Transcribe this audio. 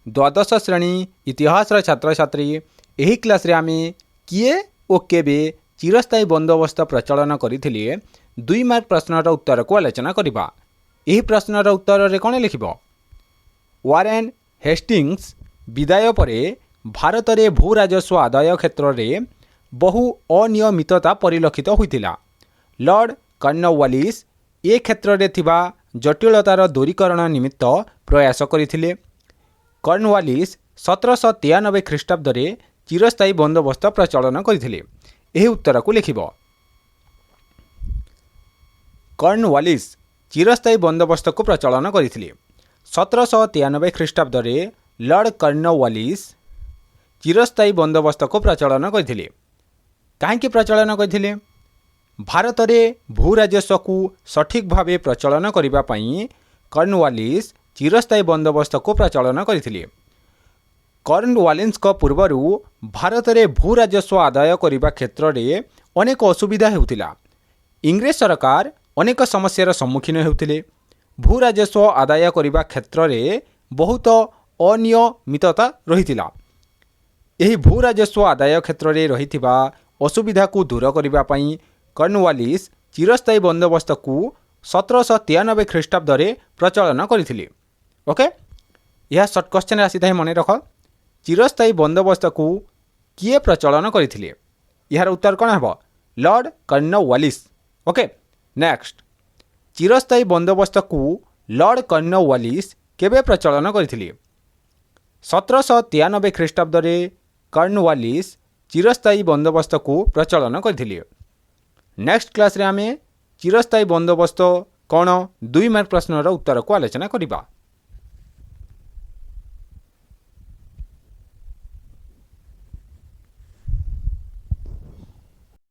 द्वादश श्रेणी इतिहास छात्र छात्री यही क्लास रे आमे किए ओ केबे चिरस्थायी बंदोबस्त प्रचलन करथिले 2 मार्क प्रश्नर उत्तर को आलोचना करिबा। एही प्रश्नर उत्तर रे कोन लिखिबो? वारेन हेस्टिंग्स विदाय परे भारत रे भू राजस्व आदाय क्षेत्र रे बहु अनियमितता परिलक्षित होइतिला। लॉर्ड कॉर्नवालिस ए क्षेत्र रे थिबा जटिलतार दूरीकरण निमित्त प्रयास करथिले। कॉर्नवालिस 1793 ख्रीष्टाब्द रे चिरस्थायी बंदोबस्त प्रचलन करथिले। एही उत्तर को लिखिबो। कॉर्नवालिस चिरस्थायी बंदोबस्त को प्रचलन करथिले। 1793 ख्रीष्टाब्द रे लॉर्ड कॉर्नवालिस चिरस्थायी बंदोबस्त को प्रचलन करथिले। काहेकि प्रचलन करथिले? भारत रे भू राजस्व को सठिक भावे प्रचलन करिबा पई कॉर्नवालिस चिरस्थायी बंदोबस्त को प्रचलन करथिले। कॉर्नवालिस को पूर्वरु भारत रे भू राजस्व आदाय करिबा क्षेत्र रे अनेक असुविधा हेउतिला। इंग्रेज सरकार अनेक समस्यार सम्मुखीन हेउतिले। भू राजस्व आदाय करिबा क्षेत्र रे बहुत अनियमितता रहितिला। एही भू राजस्व आदाय क्षेत्र रे रहितिबा असुविधा को दूर करिबा पई कॉर्नवालिस चिरस्थायी बंदोबस्त को 1793 ख्रीष्टाब्द रे प्रचलन करथिले। ओके, यह शॉर्ट क्वेश्चन आसी थाई मने रख। चिरस्थायी बंदोबस्त को किए प्रचलन करथिले? यार उत्तर कोन हबो? Lord Cornwallis. ओके, नेक्स्ट, चिरस्थायी बंदोबस्त को लॉर्ड कॉर्नवालिस केबे प्रचलन करथिले? 1793 ख्रीष्टाब्द रे कॉर्नवालिस चिरस्थायी बंदोबस्त को प्रचलन करथिले। नेक्स्ट क्लास रे आमे चिरस्थायी बंदोबस्त कोन 2 मार्क प्रश्नर उत्तर को आलोचना करिबा।